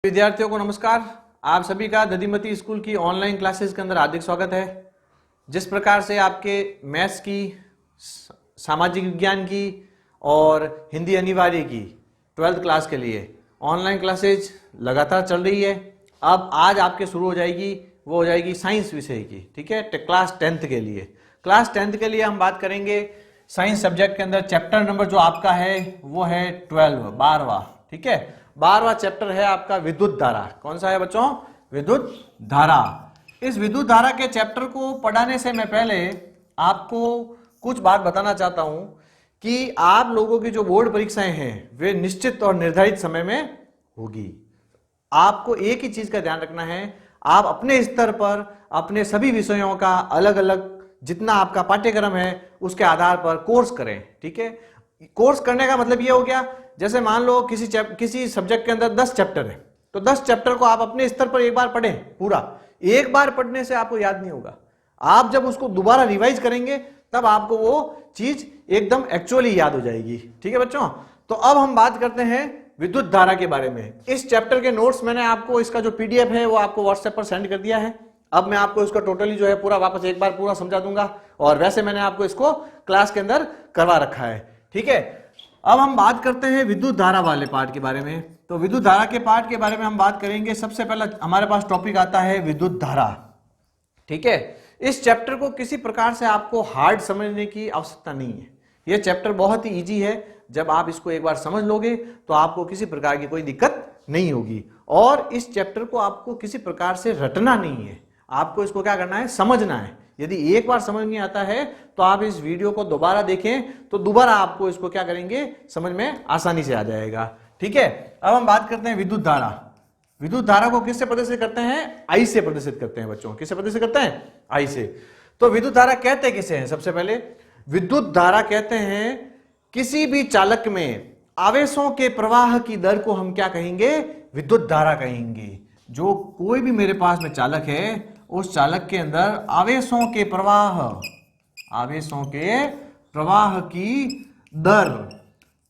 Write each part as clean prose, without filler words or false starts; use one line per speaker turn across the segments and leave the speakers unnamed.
विद्यार्थियों को नमस्कार। आप सभी का दधिमती स्कूल की ऑनलाइन क्लासेस के अंदर हार्दिक स्वागत है। जिस प्रकार से आपके मैथ्स की, सामाजिक विज्ञान की और हिंदी अनिवार्य की 12th क्लास के लिए ऑनलाइन क्लासेज लगातार चल रही है। अब आज आपके शुरू हो जाएगी, वो हो जाएगी साइंस विषय की, ठीक है, क्लास 10th के लिए। क्लास 10th के लिए हम बात करेंगे साइंस सब्जेक्ट के अंदर। चैप्टर नंबर जो आपका है वो है 12वां, ठीक है। 12वां चैप्टर है आपका विद्युत धारा। कौन सा है बच्चों? विद्युत धारा। इस विद्युत धारा के चैप्टर को पढ़ाने से मैं पहले आपको कुछ बात बताना चाहता हूं कि आप लोगों की जो बोर्ड परीक्षाएं हैं वे निश्चित और निर्धारित समय में होगी। आपको एक ही चीज का ध्यान रखना है, आप अपने स्तर पर अपने सभी विषयों का अलग अलग जितना आपका पाठ्यक्रम है उसके आधार पर कोर्स करें, ठीक है। कोर्स करने का मतलब ये हो गया, जैसे मान लो किसी सब्जेक्ट के अंदर 10 चैप्टर है, तो 10 चैप्टर को आप अपने स्तर पर एक बार पढ़ें पूरा। एक बार पढ़ने से आपको याद नहीं होगा, आप जब उसको दोबारा रिवाइज करेंगे तब आपको वो चीज एकदम एक्चुअली याद हो जाएगी, ठीक है बच्चों। तो अब हम बात करते हैं विद्युत धारा के बारे में। इस चैप्टर के नोट्स मैंने आपको, इसका जो पीडीएफ है वो आपको व्हाट्सएप पर सेंड कर दिया है। अब मैं आपको इसका टोटली जो है पूरा वापस एक बार पूरा समझा दूंगा, और वैसे मैंने आपको इसको क्लास के अंदर करवा रखा है, ठीक है। अब हम बात करते हैं विद्युत धारा वाले पार्ट के बारे में। तो विद्युत धारा के पार्ट के बारे में हम बात करेंगे। सबसे पहला हमारे पास टॉपिक आता है विद्युत धारा, ठीक है। इस चैप्टर को किसी प्रकार से आपको हार्ड समझने की आवश्यकता नहीं है। यह चैप्टर बहुत ही इजी है। जब आप इसको एक बार समझ लोगे तो आपको किसी प्रकार की कोई दिक्कत नहीं होगी। और इस चैप्टर को आपको किसी प्रकार से रटना नहीं है, आपको इसको क्या करना है, समझना है। यदि एक बार समझ नहीं आता है तो आप इस वीडियो को दोबारा देखें तो दोबारा आपको इसको क्या करेंगे, समझ में आसानी से आ जाएगा, ठीक है। अब हम बात करते हैं विद्युत धारा। विद्युत धारा को किससे प्रदर्शित करते हैं? आई से प्रदर्शित करते हैं बच्चों। किससे प्रदर्शित करते हैं? आई से। तो विद्युत धारा कहते किसे हैं? सबसे पहले विद्युत धारा कहते हैं किसी भी चालक में आवेशों के प्रवाह की दर को हम क्या कहेंगे? विद्युत धारा कहेंगे। जो कोई भी मेरे पास में चालक है, उस चालक के अंदर आवेशों के प्रवाह की दर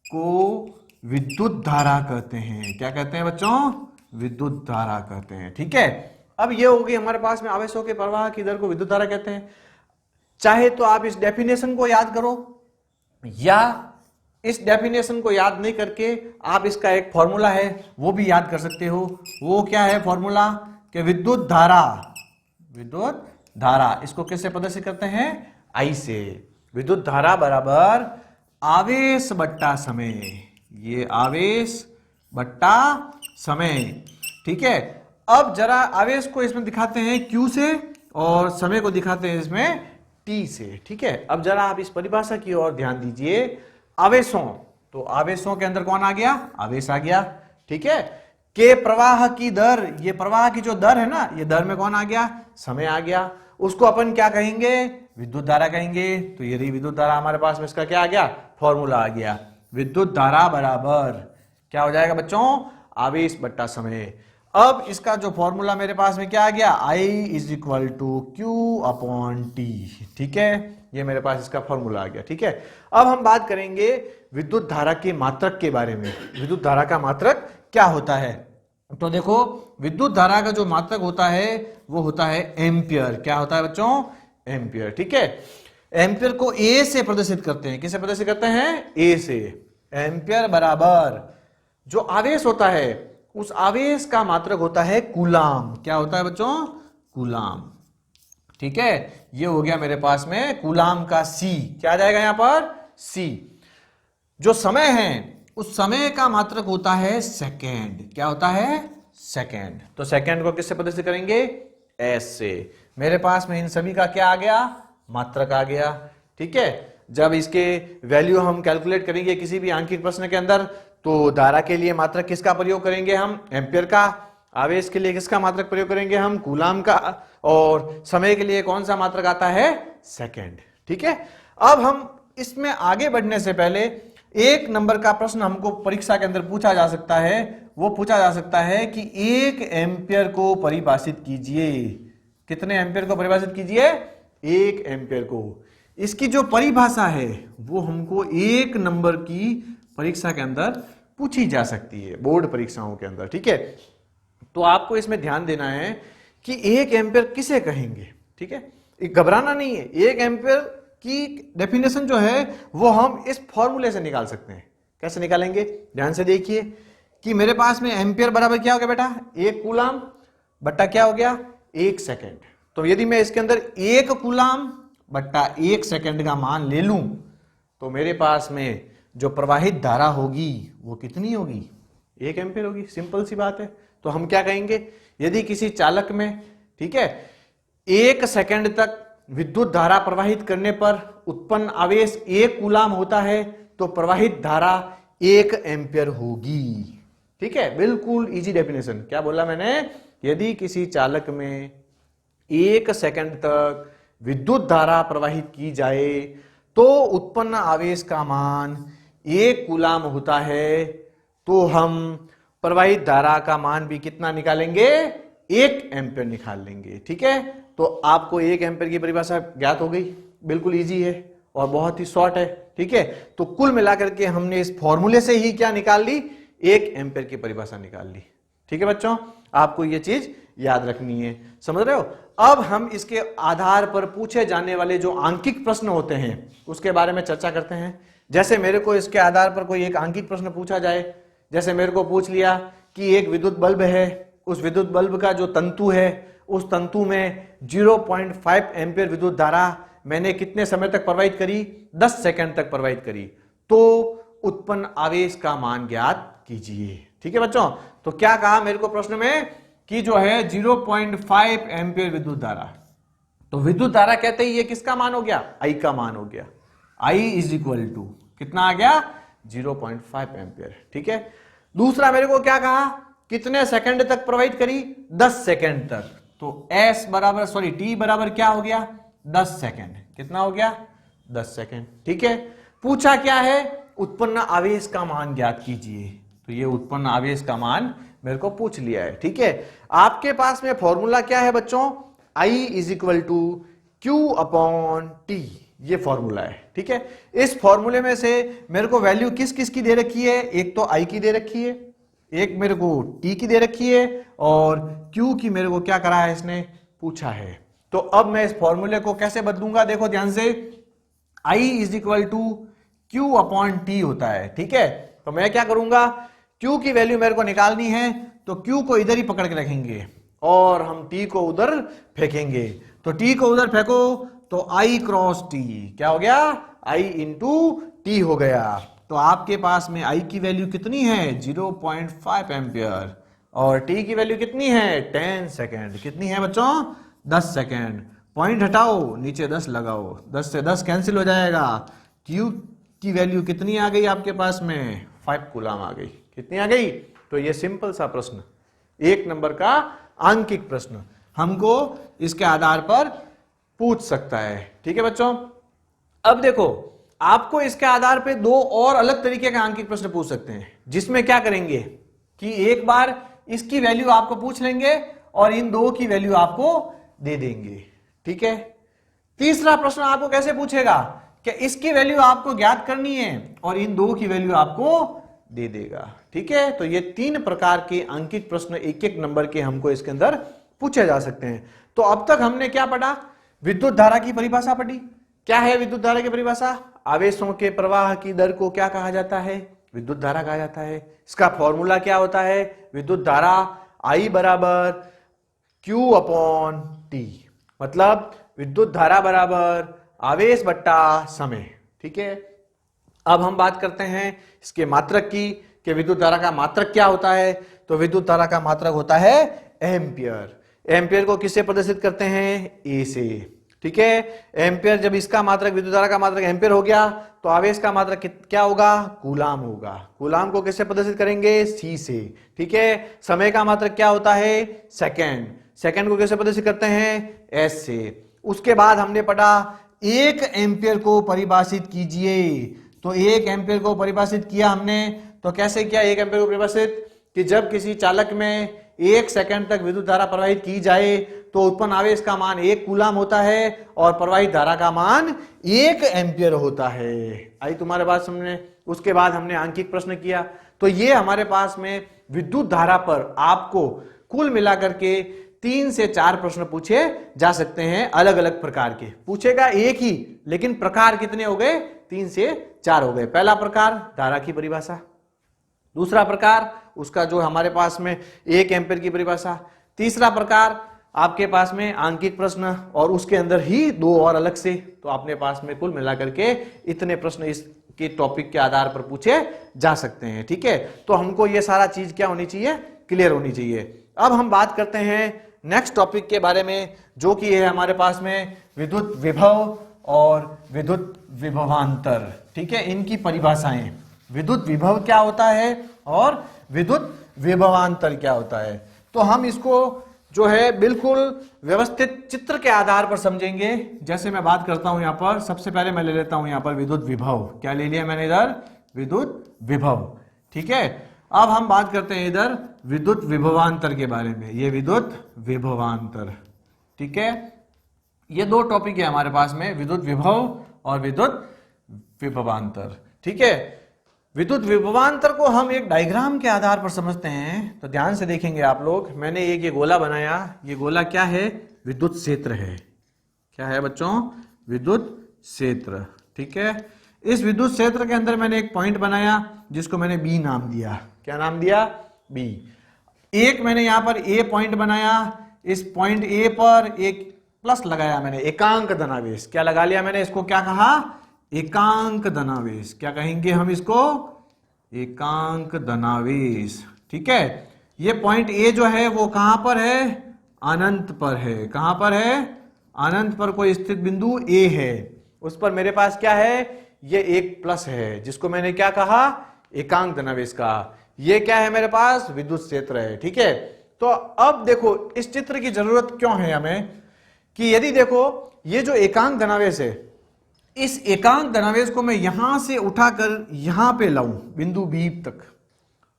को विद्युत धारा कहते हैं। क्या कहते हैं बच्चों? विद्युत धारा कहते हैं, ठीक है। अब ये हो गई हमारे पास में आवेशों के प्रवाह की दर को विद्युत धारा कहते हैं। चाहे तो आप इस डेफिनेशन को याद करो, या इस डेफिनेशन को याद नहीं करके आप इसका एक फॉर्मूला है वो भी याद कर सकते हो। वो क्या है फॉर्मूला? कि विद्युत धारा इसको किससे प्रदर्शित करते हैं? आई से। विद्युत धारा बराबर आवेश बट्टा समय। ये आवेश बट्टा समय, ठीक है। अब जरा आवेश को इसमें दिखाते हैं Q से और समय को दिखाते हैं इसमें T से, ठीक है। अब जरा आप इस परिभाषा की ओर ध्यान दीजिए। आवेशों, तो आवेशों के अंदर कौन आ गया? आवेश आ गया, ठीक है। के प्रवाह की दर, ये प्रवाह की जो दर है ना, ये दर में कौन आ गया? समय आ गया। उसको अपन क्या कहेंगे? विद्युत धारा कहेंगे। तो ये रही विद्युत धारा हमारे पास में, इसका क्या आ गया? फॉर्मूला आ गया। विद्युत धारा बराबर क्या हो जाएगा बच्चों? आवेश बट्टा समय। अब इसका जो फॉर्मूला मेरे पास में क्या आ गया? I is equal to Q upon T, ठीक है। ये मेरे पास इसका फॉर्मूला आ गया, ठीक है। अब हम बात करेंगे विद्युत धारा के मात्रक के बारे में। विद्युत धारा का मात्रक क्या होता है? तो देखो, विद्युत धारा का जो मात्रक होता है वो होता है एम्पियर। क्या होता है बच्चों? एम्पियर, ठीक है। एम्पियर को ए से प्रदर्शित करते हैं। किससे प्रदर्शित करते हैं? ए से। एम्पियर बराबर जो आवेश होता है उस आवेश का मात्रक होता है कूलाम। क्या होता है बच्चों? कूलाम, ठीक है। ये हो गया मेरे पास में कूलाम का सी। क्या आ जाएगा यहां पर? सी। जो समय है उस समय का मात्रक होता है सेकेंड। क्या होता है? सेकेंड। तो सेकेंड को किससे प्रदर्शित करेंगे? एस से। मेरे पास में इन सभी का क्या आ गया? मात्रक आ गया, ठीक है। जब इसके वैल्यू हम कैलकुलेट करेंगे किसी भी आंकिक प्रश्न के अंदर, तो धारा के लिए मात्रक किसका प्रयोग करेंगे हम? एम्पियर का। आवेश के लिए किसका मात्रक प्रयोग करेंगे हम? कूलाम का। और समय के लिए कौन सा मात्रक आता है? सेकेंड, ठीक है। अब हम इसमें आगे बढ़ने से पहले एक नंबर का प्रश्न हमको परीक्षा के अंदर पूछा जा सकता है। वो पूछा जा सकता है कि 1 एम्पियर को परिभाषित कीजिए। कितने एम्पियर को परिभाषित कीजिए? 1 एम्पियर को। इसकी जो परिभाषा है वो हमको एक नंबर की परीक्षा के अंदर पूछी जा सकती है, बोर्ड परीक्षाओं के अंदर, ठीक है। तो आपको इसमें ध्यान देना है कि 1 एम्पियर किसे कहेंगे, ठीक है, घबराना नहीं है। 1 एम्पियर की डेफिनेशन जो है वो हम इस फॉर्मूले से निकाल सकते हैं। कैसे निकालेंगे, ध्यान से देखिए कि मेरे पास में एम्पियर बराबर क्या हो गया बेटा, 1 कूलाम बट्टा क्या हो गया, 1 सेकेंड। तो यदि मैं इसके अंदर 1 कूलाम बट्टा 1 सेकेंड का मान ले लूं तो मेरे पास में जो प्रवाहित धारा होगी वो कितनी होगी, 1 एम्पियर होगी। सिंपल सी बात है। तो हम क्या कहेंगे, यदि किसी चालक में, ठीक है, 1 सेकेंड तक विद्युत धारा प्रवाहित करने पर उत्पन्न आवेश 1 कूलाम होता है तो प्रवाहित धारा 1 एम्पियर होगी। ठीक है, बिल्कुल इजी डेफिनेशन। क्या बोला मैंने, यदि किसी चालक में 1 सेकेंड तक विद्युत धारा प्रवाहित की जाए तो उत्पन्न आवेश का मान 1 कूलाम होता है तो हम प्रवाहित धारा का मान भी कितना निकालेंगे, 1 एम्पियर निकाल लेंगे। ठीक है, तो आपको 1 एम्पियर की परिभाषा ज्ञात हो गई, बिल्कुल इजी है और बहुत ही शॉर्ट है। ठीक है, तो कुल मिलाकर के हमने इस फॉर्मूले से ही क्या निकाल ली, 1 एम्पियर की परिभाषा निकाल ली। ठीक है बच्चों, आपको यह चीज याद रखनी है, समझ रहे हो। अब हम इसके आधार पर पूछे जाने वाले जो आंकिक प्रश्न होते हैं उसके बारे में चर्चा करते हैं। जैसे मेरे को इसके आधार पर कोई एक आंकिक प्रश्न पूछा जाए, जैसे मेरे को पूछ लिया कि एक विद्युत बल्ब है, उस विद्युत बल्ब का जो तंतु है उस तंतु में 0.5 एम्पियर विद्युत धारा मैंने कितने समय तक प्रवाहित करी, 10 सेकंड तक प्रवाहित करी, तो उत्पन्न आवेश का मान ज्ञात कीजिए। ठीक है बच्चों, तो क्या कहा मेरे को प्रश्न में कि जो है 0.5 एम्पियर विद्युत धारा, तो विद्युत धारा कहते ही ये किसका मान हो गया, आई का मान हो गया। आई इज इक्वल टू कितना आ गया, 0.5 एम्पियर। ठीक है, दूसरा मेरे को क्या कहा, कितने सेकंड तक प्रवाहित करी, 10 सेकंड तक, तो S बराबर T बराबर क्या हो गया, 10 सेकंड। कितना हो गया, 10 सेकंड। ठीक है, पूछा क्या है, उत्पन्न आवेश का मान ज्ञात कीजिए, तो ये उत्पन्न आवेश का मान मेरे को पूछ लिया है। ठीक है, आपके पास में फॉर्मूला क्या है बच्चों, I is equal to Q upon T, ये फॉर्मूला है। ठीक है, इस फॉर्मूले में से मेरे को वैल्यू किस किस की दे रखी है, एक तो I की दे रखी है, एक मेरे को T की दे रखी है और Q की मेरे को क्या करा है, इसने पूछा है। तो अब मैं इस फॉर्मूले को कैसे बदलूंगा, देखो ध्यान से, I is equal to Q upon T होता है। ठीक है, तो मैं क्या करूंगा, Q की वैल्यू मेरे को निकालनी है तो Q को इधर ही पकड़ के रखेंगे और हम T को उधर फेंकेंगे। तो T को उधर फेंको तो I क्रॉस T क्या हो गया, I इंटू T हो गया। तो आपके पास में I की वैल्यू कितनी है, 0.5 एम्पियर और T की वैल्यू कितनी है, 10 सेकेंड। कितनी है बच्चों, 10 सेकेंड। पॉइंट हटाओ, नीचे 10 लगाओ, 10 से 10 कैंसिल हो जाएगा। Q की वैल्यू कितनी आ गई आपके पास में, 5 कूलाम आ गई। कितनी आ गई, तो ये सिंपल सा प्रश्न, 1 नंबर का आंकिक प्रश्न हमको इसके आधार पर पूछ सकता है। ठीक है बच्चों, अब देखो आपको इसके आधार पे 2 और अलग तरीके का आंकिक प्रश्न पूछ सकते हैं, जिसमें क्या करेंगे कि एक बार इसकी वैल्यू आपको पूछ लेंगे और इन 2 की वैल्यू आपको दे देंगे। ठीक है, तीसरा प्रश्न आपको कैसे पूछेगा कि इसकी वैल्यू आपको ज्ञात करनी है और इन 2 की वैल्यू आपको दे देगा। ठीक है, तो ये 3 प्रकार के अंकित प्रश्न 1-1 नंबर के हमको इसके अंदर पूछे जा सकते हैं। तो अब तक हमने क्या पढ़ा, विद्युत धारा की परिभाषा पढ़ी। क्या है विद्युत धारा की परिभाषा, आवेशों के प्रवाह की दर को क्या कहा जाता है, विद्युत धारा कहा जाता है। इसका फॉर्मूला क्या होता है, विद्युत धारा I बराबर Q अपॉन T, मतलब विद्युत धारा बराबर आवेश बट्टा समय। ठीक है, अब हम बात करते हैं इसके मात्रक की कि विद्युत धारा का मात्रक क्या होता है। तो विद्युत धारा का मात्रक होता है एम्पियर। एम्पियर को किससे प्रदर्शित करते हैं, ए से। ठीक है, एम्पियर जब इसका मात्रक, विद्युत धारा का मात्रक एम्पियर हो गया तो आवेश का मात्रक क्या होगा, कूलाम होगा। कूलाम को किससे प्रदर्शित करेंगे, सी से। ठीक है, समय का मात्रक क्या होता है, सेकेंड। सेकेंड को कैसे प्रदर्शित करते हैं, एस से। उसके बाद हमने पढ़ा 1 एम्पियर को परिभाषित कीजिए। तो 1 एम्पियर को परिभाषित किया हमने, तो कैसे किया 1 एम्पियर को परिभाषित, कि जब किसी चालक में 1 सेकंड तक विद्युत धारा प्रवाहित की जाए तो उत्पन्न आवेश का मान 1 कूलाम होता है और प्रवाहित धारा का मान 1 एम्पियर होता है। आई तुम्हारे बात समझने। उसके बाद हमने आंकिक प्रश्न किया। तो ये हमारे पास में विद्युत धारा पर आपको कुल मिलाकर के 3 से 4 प्रश्न पूछे जा सकते हैं अलग अलग प्रकार के। पूछेगा एक ही, लेकिन प्रकार कितने हो गए? 3 से 4 हो गए। पहला प्रकार धारा की परिभाषा, दूसरा प्रकार उसका जो हमारे पास में 1 एम्पीयर की परिभाषा, तीसरा प्रकार आपके पास में आंकिक प्रश्न और उसके अंदर ही 2 और अलग से। तो अपने पास में कुल मिलाकर के इतने प्रश्न इसके टॉपिक के आधार पर पूछे जा सकते हैं। ठीक है, तो हमको ये सारा चीज क्या होनी चाहिए? क्लियर होनी चाहिए। अब हम बात करते हैं नेक्स्ट टॉपिक के बारे में, जो कि है हमारे पास में विद्युत विभव और विद्युत विभवांतर। ठीक है, इनकी परिभाषाएं, विद्युत विभव क्या होता है और विद्युत विभवांतर क्या होता है। तो हम इसको जो है बिल्कुल व्यवस्थित चित्र के आधार पर समझेंगे। जैसे मैं बात करता हूं यहां पर, सबसे पहले मैं ले लेता हूं यहां पर विद्युत विभव। क्या ले लिया मैंने इधर? विद्युत विभव। ठीक है, अब हम बात करते हैं इधर विद्युत विभवांतर के बारे में। ये विद्युत विभवांतर, ठीक है, ये 2 टॉपिक है हमारे पास में, विद्युत विभव और विद्युत विभवांतर। ठीक है, विद्युत विभवांतर को हम एक डायग्राम के आधार पर समझते हैं। तो ध्यान से देखेंगे आप लोग, मैंने एक ये गोला बनाया। ये गोला क्या है? विद्युत क्षेत्र है। क्या है बच्चों? विद्युत क्षेत्र। ठीक है, इस विद्युत क्षेत्र के अंदर मैंने एक पॉइंट बनाया जिसको मैंने बी नाम दिया। क्या नाम दिया? बी। एक मैंने यहां पर ए पॉइंट बनाया, इस पॉइंट ए पर एक प्लस लगाया मैंने, एकांक धनावेश। क्या लगा लिया मैंने? इसको क्या कहा? एकांक धनावेश। क्या कहेंगे हम इसको? एकांक धनावेश। ठीक है, ये पॉइंट ए जो है वो कहां पर है? अनंत पर है। कहां पर है? अनंत पर कोई स्थित बिंदु ए है, उस पर मेरे पास क्या है? ये एक प्लस है, जिसको मैंने क्या कहा? एकांक धनावेश कहा। ये क्या है मेरे पास? विद्युत क्षेत्र है। ठीक है, तो अब देखो इस चित्र की जरूरत क्यों है हमें, कि यदि देखो ये जो एकांक धनावेश है, इस एकांक धनावेश को मैं यहां से उठाकर यहां पे लाऊं बिंदु बी तक।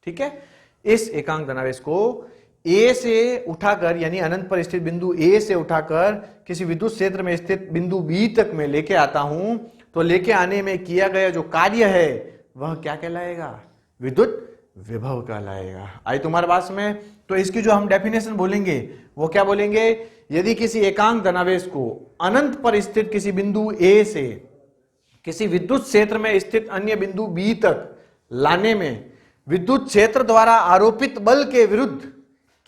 ठीक है, इस एकांक धनावेश को ए से उठाकर, यानी अनंत पर स्थित बिंदु ए से उठाकर किसी विद्युत क्षेत्र में स्थित बिंदु बी तक मैं लेके आता हूं, तो लेके आने में किया गया जो कार्य है वह क्या कहलाएगा? विद्युत विभव कहलाएगा। आई तुम्हारे पास में? तो इसकी जो हम डेफिनेशन बोलेंगे वो क्या बोलेंगे? यदि किसी एकांक धनावेश को अनंत पर स्थित किसी बिंदु ए से किसी विद्युत क्षेत्र में स्थित अन्य बिंदु बी तक लाने में विद्युत क्षेत्र द्वारा आरोपित बल के विरुद्ध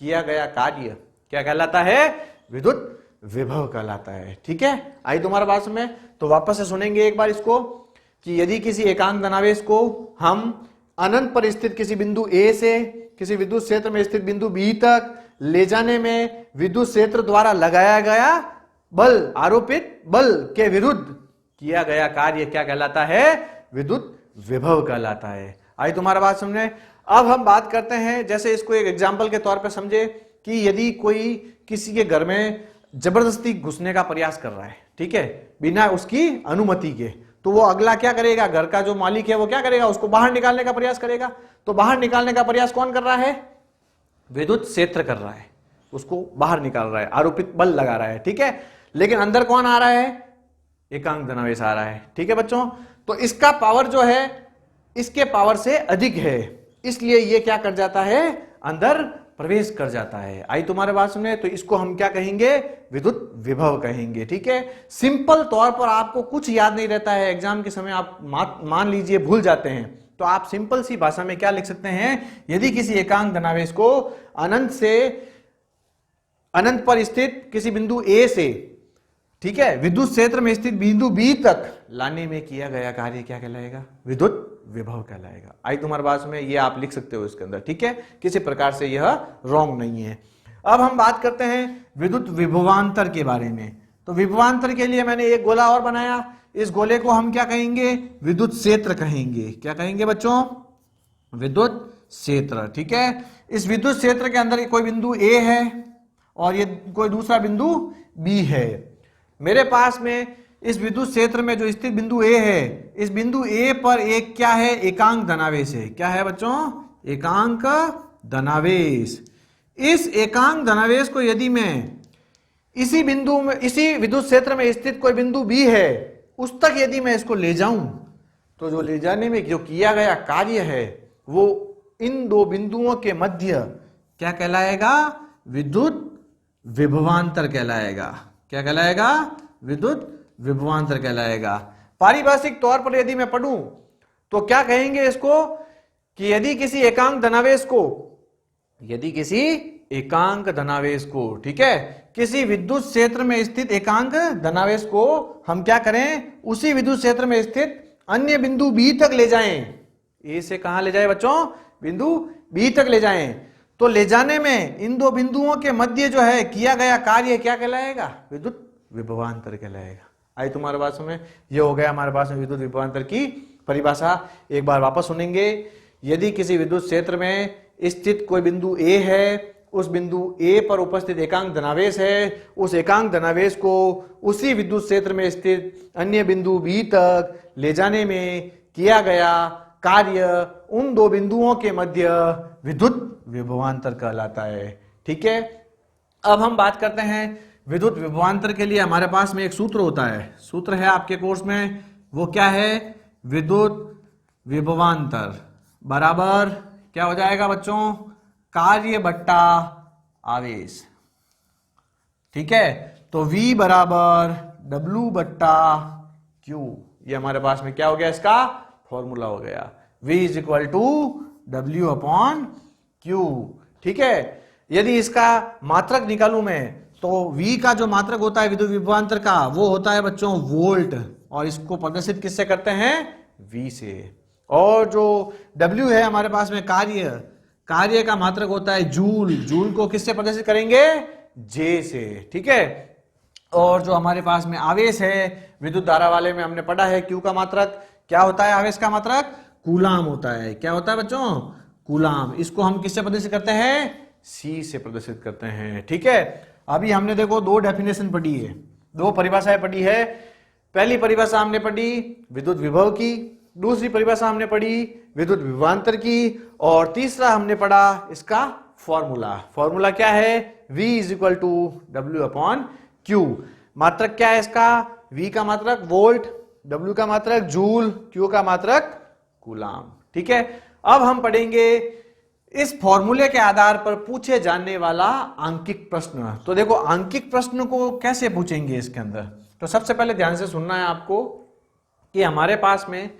किया गया कार्य क्या कहलाता है? विद्युत विभव कहलाता है। ठीक है, आई तुम्हारे पास में? तो वापस से सुनेंगे एक बार इसको, कि यदि किसी एकांक धनावेश को हम अनंत पर स्थित किसी बिंदु ए से किसी विद्युत क्षेत्र में स्थित बिंदु बी तक ले जाने में विद्युत क्षेत्र द्वारा लगाया गया बल, आरोपित बल के विरुद्ध किया गया कार्य क्या कहलाता है? विद्युत विभव कहलाता है। आई तुम्हारा बात समझे? अब हम बात करते हैं, जैसे इसको एक एग्जाम्पल के तौर पे समझे, कि यदि कोई किसी के घर में जबरदस्ती घुसने का प्रयास कर रहा है, ठीक है, बिना उसकी अनुमति के, तो वो अगला क्या करेगा? घर का जो मालिक है वो क्या करेगा? उसको बाहर निकालने का प्रयास करेगा। तो बाहर निकालने का प्रयास कौन कर रहा है? विद्युत क्षेत्र कर रहा है, उसको बाहर निकाल रहा है, आरोपित बल लगा रहा है। ठीक है, लेकिन अंदर कौन आ रहा है? एकांक धनावेश आ रहा है। ठीक है बच्चों, तो इसका पावर जो है इसके पावर से अधिक है, इसलिए ये क्या कर जाता है? अंदर प्रवेश कर जाता है। आई तुम्हारे बात सुने? तो इसको हम क्या कहेंगे? विद्युत विभव कहेंगे। ठीक है, सिंपल तौर पर आपको कुछ याद नहीं रहता है, एग्जाम के समय आप मान लीजिए भूल जाते हैं, तो आप सिंपल सी भाषा में क्या लिख सकते हैं? यदि किसी एकांक धनावेश को अनंत से अनंत पर स्थित किसी बिंदु ए से, ठीक है, विद्युत क्षेत्र में स्थित बिंदु बी तक लाने में किया गया कार्य क्या कहलाएगा? विद्युत विभव कहलाएगा। आई तुम्हारे पास में? ये आप लिख सकते हो इसके अंदर। ठीक है, किसी प्रकार से यह रॉन्ग नहीं है। अब हम बात करते हैं विद्युत विभवांतर के बारे में। तो विभवांतर के लिए मैंने एक गोला और बनाया, इस गोले को हम क्या कहेंगे? विद्युत क्षेत्र कहेंगे। क्या कहेंगे बच्चों? विद्युत क्षेत्र। ठीक है, इस विद्युत क्षेत्र के अंदर कोई बिंदु ए है और ये कोई दूसरा बिंदु बी है। मेरे पास में इस विद्युत क्षेत्र में जो स्थित बिंदु ए है, इस बिंदु ए पर एक क्या है? एकांक धनावेश है। क्या है बच्चों? एकांक धनावेश। इस एकांक धनावेश को यदि मैं इसी बिंदु में, इसी विद्युत क्षेत्र में स्थित कोई बिंदु बी है, उस तक यदि मैं इसको ले जाऊं, तो जो ले जाने में जो किया गया कार्य है वो इन दो बिंदुओं के मध्य क्या कहलाएगा? विद्युत विभवांतर कहलाएगा। क्या कहलाएगा? विद्युत विभवांतर कहलाएगा। पारिभाषिक तौर पर यदि मैं पढ़ूं तो क्या कहेंगे इसको कि यदि किसी एकांक धनावेश को ठीक है, किसी विद्युत क्षेत्र में स्थित एकांक धनावेश को हम क्या करें, उसी विद्युत क्षेत्र में स्थित अन्य बिंदु बी तक ले जाएं। ए से कहां ले जाए बच्चों? बिंदु बी तक ले जाएं। तो ले जाने में इन दो बिंदुओं के मध्य जो है किया गया कार्य क्या कहलाएगा? विद्युत विभवांतर कहलाएगा। आई तुम्हारे पास में ये हो गया हमारे पास में विद्युत विभवांतर की परिभाषा। एक बार वापस सुनेंगे। यदि किसी विद्युत क्षेत्र में स्थित कोई बिंदु ए है, उस बिंदु ए पर उपस्थित एकांक धनावेश है, उस एकांक धनावेश को उसी विद्युत क्षेत्र में स्थित अन्य बिंदु बी तक ले जाने में किया गया कार्य उन दो बिंदुओं के मध्य विद्युत विभवांतर कहलाता है। ठीक है, अब हम बात करते हैं विद्युत विभवांतर के लिए हमारे पास में एक सूत्र होता है, सूत्र है आपके कोर्स में, वो क्या है? विद्युत विभवांतर बराबर क्या हो जाएगा बच्चों? कार्य बट्टा आवेश। ठीक है, तो V बराबर W बट्टा Q, ये हमारे पास में क्या हो गया? इसका फॉर्मूला हो गया। V is equal to W upon Q। ठीक है, यदि इसका मात्रक निकालूं मैं तो V का जो मात्रक होता है विद्युत विभवांतर का वो होता है बच्चों वोल्ट, और इसको प्रदर्शित किससे करते हैं? V से। और जो W है हमारे पास में कार्य का मात्रक होता है जूल, जूल को किससे प्रदर्शित करेंगे? J से। ठीक है, और जो हमारे पास में आवेश है विद्युत धारा वाले में हमने पढ़ा है Q का मात्रक क्या होता है? आवेश का मात्रक कूलाम होता है। क्या होता है बच्चों? कूलाम। इसको हम किससे प्रदर्शित करते हैं? C से प्रदर्शित करते हैं। ठीक है, अभी हमने देखो दो डेफिनेशन पढ़ी है, दो परिभाषाएं पढ़ी है। पहली परिभाषा हमने पढ़ी विद्युत विभव की, दूसरी परिभाषा हमने पढ़ी विद्युत विभवांतर की, और तीसरा हमने पढ़ा इसका फॉर्मूला। फॉर्मूला क्या है? V is equal to W upon Q। मात्रक क्या है इसका? V का मात्रक वोल्ट, W का मात्रक जूल, Q का मात्रक कूलाम। ठीक है, अब हम पढ़ेंगे इस फॉर्मूले के आधार पर पूछे जाने वाला आंकिक प्रश्न। तो देखो आंकिक प्रश्न को कैसे पूछेंगे इसके अंदर, तो सबसे पहले ध्यान से सुनना है आपको कि हमारे पास में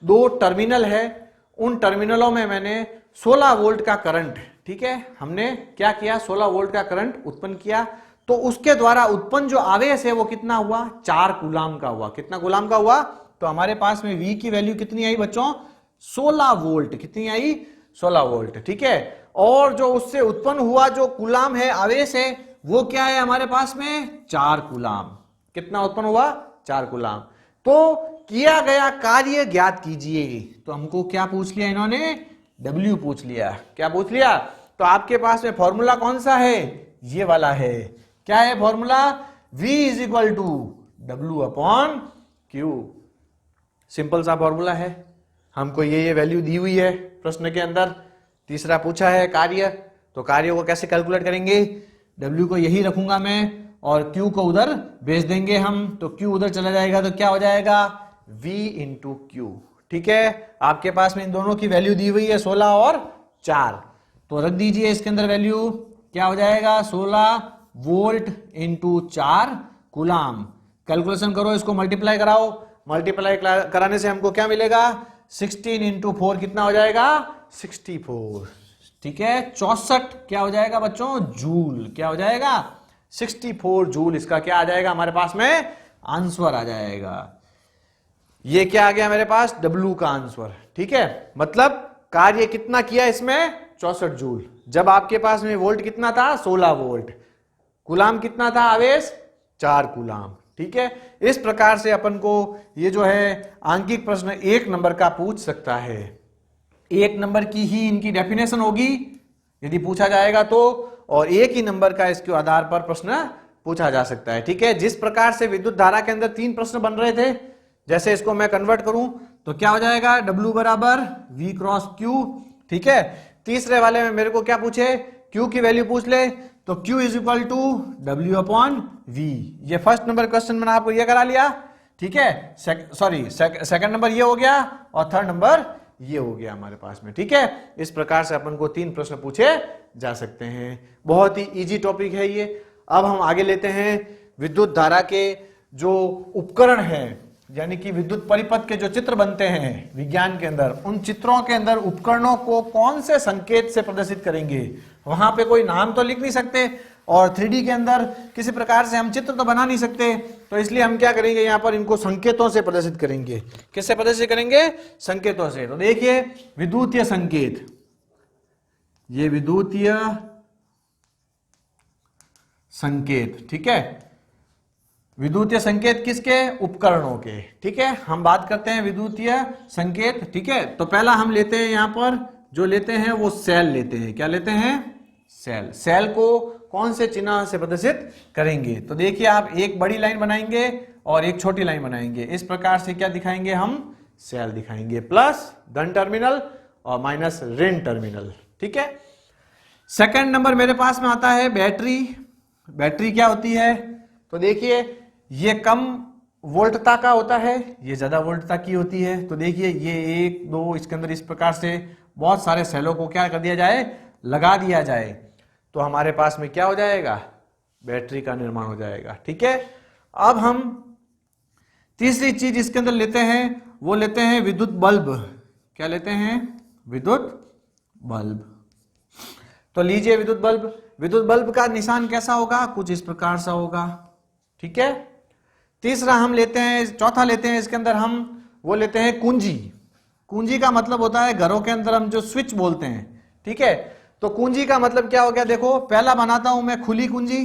दो टर्मिनल है, उन टर्मिनलों में मैंने 16 वोल्ट का करंट, ठीक है, हमने क्या किया? 16 वोल्ट का करंट उत्पन्न किया। तो उसके द्वारा उत्पन्न जो आवेश है वो कितना हुआ? 4 कूलाम का हुआ। कितना कूलाम का हुआ? तो हमारे पास में V की वैल्यू कितनी आई बच्चों? 16 वोल्ट। कितनी आई? 16 वोल्ट। ठीक है, और जो उससे उत्पन्न हुआ जो कूलाम है, आवेश है, वो क्या है हमारे पास में? 4 कूलाम। कितना उत्पन्न हुआ? 4 कूलाम। तो किया गया कार्य ज्ञात कीजिए। तो हमको क्या पूछ लिया इन्होंने? W पूछ लिया। क्या पूछ लिया? तो आपके पास में फॉर्मूला कौन सा है? ये वाला है। क्या है formula? V is equal to W upon Q। Simple सा फॉर्मूला है। हमको ये वैल्यू दी हुई है प्रश्न के अंदर। तीसरा पूछा है कार्य, तो कार्य को कैसे कैलकुलेट करेंगे? W को यही रखूंगा मैं और Q को उधर भेज देंगे हम, तो Q उधर चला जाएगा तो क्या हो जाएगा? V into Q। ठीक है, आपके पास में इन दोनों की वैल्यू दी हुई है 16 और 4, तो रख दीजिए इसके अंदर वैल्यू। क्या हो जाएगा? 16 वोल्ट इंटू 4 कूलाम। कैलकुलेशन करो, इसको मल्टीप्लाई कराओ। मल्टीप्लाई कराने से हमको क्या मिलेगा? 16 इंटू 4 कितना हो जाएगा? 64। ठीक है, 64 क्या हो जाएगा बच्चों? जूल। क्या हो जाएगा? 64 जूल। इसका क्या आ जाएगा हमारे पास में? आंसर आ जाएगा। ये क्या आ गया मेरे पास? W का आंसर। ठीक है, मतलब कार्य कितना किया इसमें? 64 जूल। जब आपके पास में वोल्ट कितना था? 16 वोल्ट। कूलाम कितना था? आवेश 4 कूलाम। ठीक है, इस प्रकार से अपन को ये जो है आंकिक प्रश्न 1 नंबर का पूछ सकता है। 1 नंबर की ही इनकी डेफिनेशन होगी यदि पूछा जाएगा तो, और 1 ही नंबर का इसके आधार पर प्रश्न पूछा जा सकता है। ठीक है, जिस प्रकार से विद्युत धारा के अंदर 3 प्रश्न बन रहे थे, जैसे इसको मैं कन्वर्ट करूं तो क्या हो जाएगा? W बराबर V क्रॉस Q। ठीक है, तीसरे वाले में मेरे को क्या पूछे? Q की वैल्यू पूछ ले, तो Q is equal to W upon V। ये फर्स्ट नंबर क्वेश्चन मैंने आपको ये करा लिया। ठीक है, सेकंड नंबर ये हो गया और थर्ड नंबर ये हो गया हमारे पास में। ठीक है, इस प्रकार से अपन को 3 प्रश्न पूछे जा सकते हैं। बहुत ही इजी टॉपिक है ये। अब हम आगे लेते हैं विद्युत धारा के जो उपकरण हैं, यानी कि विद्युत परिपथ के जो चित्र बनते हैं विज्ञान के अंदर, उन चित्रों के अंदर उपकरणों को कौन से संकेत से प्रदर्शित करेंगे। वहां पे कोई नाम तो लिख नहीं सकते, और 3D के अंदर किसी प्रकार से हम चित्र तो बना नहीं सकते, तो इसलिए हम क्या करेंगे, यहां पर इनको संकेतों से प्रदर्शित करेंगे। किससे प्रदर्शित करेंगे? संकेतों से। तो देखिए विद्युतीय संकेत, ये विद्युतीय संकेत, ठीक है, विद्युतीय संकेत किसके? उपकरणों के। ठीक है, हम बात करते हैं विद्युतीय संकेत। ठीक है, तो पहला हम लेते हैं यहां पर जो लेते हैं वो सेल लेते हैं। क्या लेते हैं? सेल। सेल को कौन से चिन्ह से प्रदर्शित करेंगे? तो देखिए आप एक बड़ी लाइन बनाएंगे और एक छोटी लाइन बनाएंगे। इस प्रकार से क्या दिखाएंगे हम? सेल दिखाएंगे। प्लस धन टर्मिनल और माइनस ऋण टर्मिनल। ठीक है, सेकंड नंबर मेरे पास में आता है बैटरी। बैटरी क्या होती है? तो देखिए ये कम वोल्टता का होता है, ये ज्यादा वोल्टता की होती है। तो देखिए ये 1 2 इसके अंदर इस प्रकार से बहुत सारे सेलों को क्या कर दिया जाए? लगा दिया जाए, तो हमारे पास में क्या हो जाएगा? बैटरी का निर्माण हो जाएगा। ठीक है, अब हम तीसरी चीज इसके अंदर लेते हैं, वो लेते हैं विद्युत बल्ब। क्या लेते हैं? विद्युत बल्ब। तो लीजिए विद्युत बल्ब। विद्युत बल्ब का निशान कैसा होगा? कुछ इस प्रकार सा होगा। ठीक है, तीसरा हम लेते हैं, चौथा लेते हैं इसके अंदर हम, वो लेते हैं कुंजी। कुंजी का मतलब होता है घरों के अंदर हम जो स्विच बोलते हैं। ठीक है, तो कुंजी का मतलब क्या हो गया? देखो पहला बनाता हूं मैं खुली कुंजी,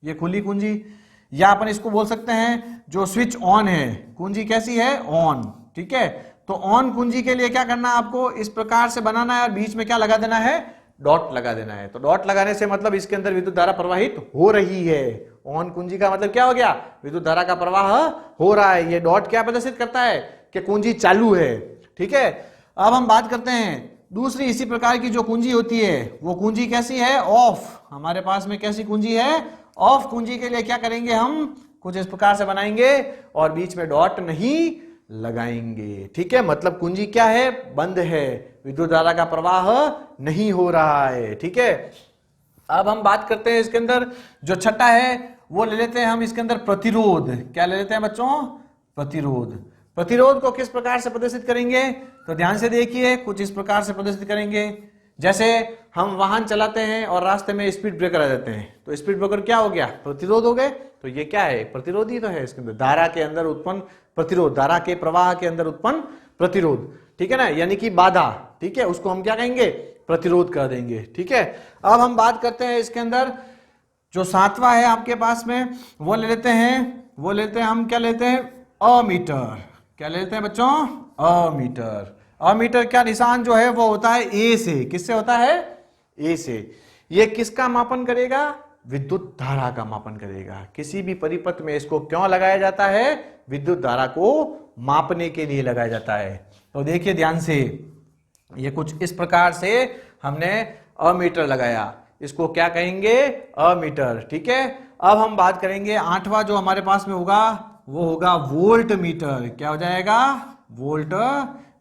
ये खुली कुंजी, या अपन इसको बोल सकते हैं जो स्विच ऑन है, कुंजी कैसी है? ऑन। ठीक है, तो ऑन कुंजी के लिए क्या करना है आपको? इस प्रकार से बनाना है और बीच में क्या लगा देना है? डॉट लगा देना है। तो डॉट लगाने से मतलब इसके अंदर विद्युत धारा प्रवाहित हो रही है। ऑन कुंजी का मतलब क्या हो गया? विद्युत धारा का प्रवाह हो रहा है। ये डॉट क्या प्रदर्शित करता है? कि कुंजी चालू है। ठीक है, अब हम बात करते हैं दूसरी इसी प्रकार की जो कुंजी होती है, वो कुंजी कैसी है? ऑफ। हमारे पास में कैसी कुंजी है? ऑफ कुंजी के लिए क्या करेंगे हम? कुछ इस प्रकार से बनाएंगे और बीच में डॉट नहीं लगाएंगे। ठीक है, मतलब कुंजी क्या है? बंद है, विद्युत धारा का प्रवाह नहीं हो रहा है। ठीक है, अब हम बात करते हैं इसके अंदर जो छठा है वो ले लेते हैं हम इसके अंदर प्रतिरोध। क्या ले लेते हैं बच्चों? प्रतिरोध। प्रतिरोध को किस प्रकार से प्रदर्शित करेंगे? तो ध्यान से देखिए, कुछ इस प्रकार से प्रदर्शित करेंगे। जैसे हम वाहन चलाते हैं और रास्ते में स्पीड ब्रेकर आ जाते हैं, तो स्पीड ब्रेकर क्या हो गया? प्रतिरोध हो गए। तो ये क्या है? प्रतिरोध ही तो है। इसके अंदर धारा के अंदर उत्पन्न प्रतिरोध, धारा के प्रवाह के अंदर उत्पन्न प्रतिरोध। ठीक है ना, यानी कि बाधा। ठीक है, उसको हम क्या कहेंगे? प्रतिरोध कर देंगे। ठीक है, अब हम बात करते हैं इसके अंदर जो सातवां है आपके पास में, वो ले लेते हैं हम, क्या लेते हैं? अमीटर। क्या लेते हैं बच्चों? अमीटर। अमीटर का निशान जो है वो होता है ए से। किससे होता है? ए से। ये किसका मापन करेगा? विद्युत धारा का मापन करेगा। किसी भी परिपथ में इसको क्यों लगाया जाता है? विद्युत धारा को मापने के लिए लगाया जाता है। तो देखिए ध्यान से, ये कुछ इस प्रकार से हमने अमीटर लगाया, इसको क्या कहेंगे? अमीटर। ठीक है, अब हम बात करेंगे आठवां जो हमारे पास में होगा वो होगा वोल्ट मीटर। क्या हो जाएगा? Volt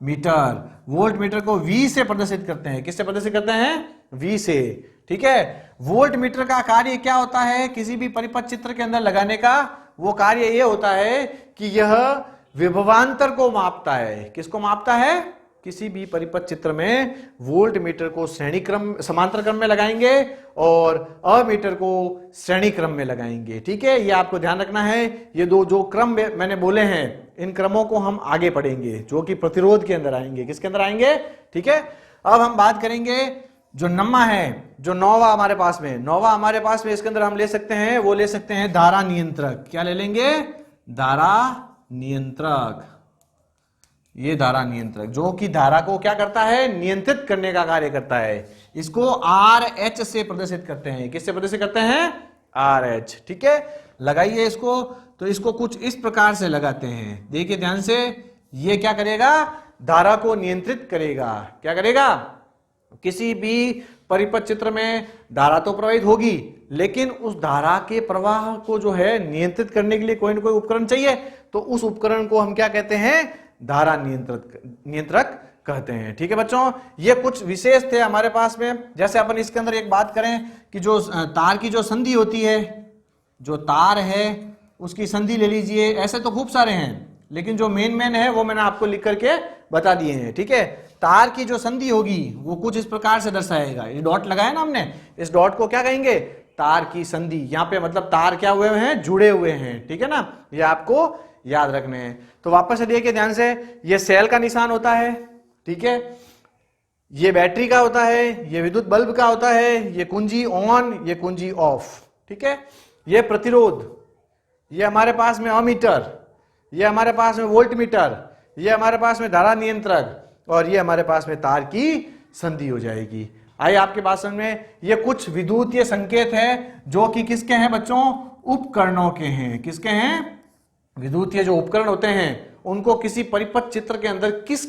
meter. वोल्ट मीटर को V से प्रदर्शित करते हैं। किससे प्रदर्शित करते हैं? V से। ठीक है, वोल्ट मीटर का कार्य क्या होता है? किसी भी परिपथ चित्र के अंदर लगाने का वो कार्य ये होता है कि यह विभवांतर को मापता है। किसको मापता है? किसी भी परिपथ चित्र में वोल्ट मीटर को श्रेणी क्रम, समांतर क्रम में लगाएंगे और अमीटर को श्रेणी क्रम में लगाएंगे। ठीक है, ये आपको ध्यान रखना है। ये दो जो क्रम मैंने बोले हैं, इन क्रमों को हम आगे पढ़ेंगे, जो कि प्रतिरोध के अंदर आएंगे। किसके अंदर आएंगे? ठीक है, अब हम बात करेंगे जो नम्मा है, जो नौवा हमारे पास में, नौवा हमारे पास में इसके अंदर हम ले सकते हैं, वो ले सकते हैं धारा नियंत्रक। क्या ले लेंगे? धारा नियंत्रक। ये धारा नियंत्रक जो कि धारा को क्या करता है? नियंत्रित करने का कार्य करता है। इसको RH से प्रदर्शित करते हैं। किससे प्रदर्शित करते हैं? RH। ठीक है, लगाइए इसको। तो इसको कुछ इस प्रकार से लगाते हैं। देखिए ध्यान से, ये क्या करेगा? धारा को नियंत्रित करेगा। क्या करेगा? किसी भी परिपथ चित्र में धारा तो प्रवाहित होगी, लेकिन उस धारा के प्रवाह को जो है नियंत्रित करने के लिए कोई ना कोई उपकरण चाहिए। तो उस उपकरण को हम क्या कहते हैं? धारा नियंत्रक कहते हैं। ठीक है बच्चों, ये कुछ विशेष थे हमारे पास में। जैसे अपन इसके अंदर एक बात करें कि जो तार की जो संधि होती है, जो तार है उसकी संधि ले लीजिए। ऐसे तो खूब सारे हैं, लेकिन जो मेन है वो मैंने आपको लिख करके बता दिए हैं। ठीक है, तार की जो संधि होगी वो कुछ इस प्रकार से दर्शाएगा। ये डॉट लगाया ना हमने, इस डॉट को क्या कहेंगे? तार की संधि। यहाँ पे मतलब तार क्या हुए हैं? जुड़े हुए हैं। ठीक है ना, ये आपको याद रखने हैं। तो वापस से देखिए ध्यान से, ये सेल का निशान होता है। ठीक है, ये बैटरी का होता है, ये विद्युत बल्ब का होता है, ये कुंजी ऑन, ये कुंजी ऑफ। ठीक है, ये प्रतिरोध, ये हमारे पास में अमीटर, ये हमारे पास में वोल्ट मीटर, ये हमारे पास में धारा नियंत्रक, और ये हमारे पास में तार की संधि हो जाएगी। आइए आपके पास में, ये कुछ विद्युतीय संकेत है जो कि किसके हैं बच्चों? उपकरणों के हैं। किसके हैं? विद्युतीय जो उपकरण होते हैं उनको किसी परिपथ चित्र के अंदर किस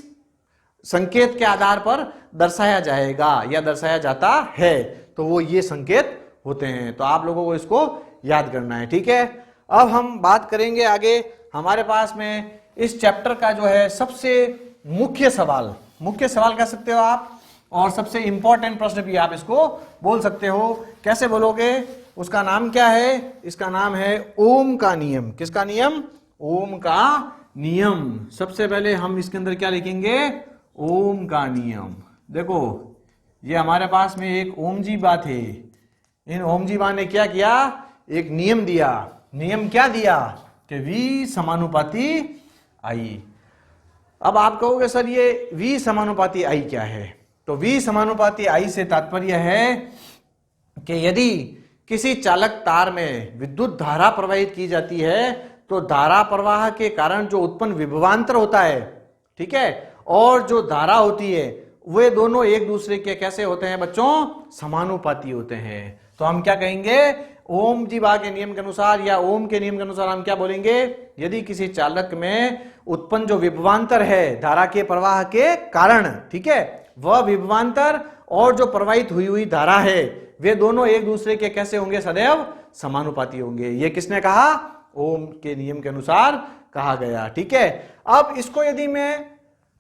संकेत के आधार पर दर्शाया जाएगा या दर्शाया जाता है, तो वो ये संकेत होते हैं। तो आप लोगों को इसको याद करना है। ठीक है, अब हम बात करेंगे आगे। हमारे पास में इस चैप्टर का जो है सबसे मुख्य सवाल कह सकते हो आप, और सबसे इंपॉर्टेंट प्रश्न भी आप इसको बोल सकते हो। कैसे बोलोगे? उसका नाम क्या है? इसका नाम है ओम का नियम। किसका नियम? ओम का नियम। सबसे पहले हम इसके अंदर क्या लिखेंगे? ओम का नियम। देखो, ये हमारे पास में एक ओम जी बा थे। इन ओम जी बा ने क्या किया? एक नियम दिया। नियम क्या दिया? कि V समानुपाती I। अब आप कहोगे सर ये V समानुपाती I क्या है? तो V समानुपाती I से तात्पर्य है कि यदि किसी चालक तार में विद्युत धारा प्रवाहित की जाती है तो धारा प्रवाह के कारण जो उत्पन्न विभवांतर होता है, ठीक है, और जो धारा होती है, वे दोनों एक दूसरे के कैसे होते हैं बच्चों? समानुपाती होते हैं। तो हम क्या कहेंगे? ओम जी बा के नियम के अनुसार या ओम के नियम के अनुसार हम क्या बोलेंगे? यदि किसी चालक में उत्पन्न जो विभवांतर है धारा के प्रवाह के कारण, ठीक है, वह विभवांतर और जो प्रवाहित हुई हुई धारा है वे दोनों एक दूसरे के कैसे होंगे? सदैव समानुपाती होंगे। ये किसने कहा? ओम के नियम के अनुसार कहा गया। ठीक है, अब इसको यदि मैं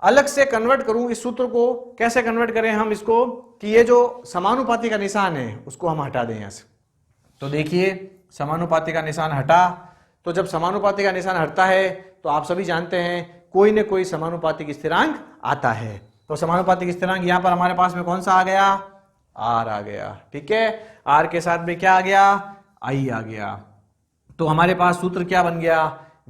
अलग से कन्वर्ट करूं, इस सूत्र को कैसे कन्वर्ट करें हम इसको, कि ये जो समानुपाती का निशान है उसको हम हटा दें यहां से। तो देखिए, समानुपाती का निशान हटा, तो जब समानुपाती का निशान हटता है तो आप सभी जानते हैं कोई न कोई समानुपातिक स्थिरांक आता है। तो समानुपातिक स्थिरांक यहां पर हमारे पास में कौन सा आ गया? आर आ गया। ठीक है, आर के साथ में क्या आ गया? आई आ गया। तो हमारे पास सूत्र क्या बन गया?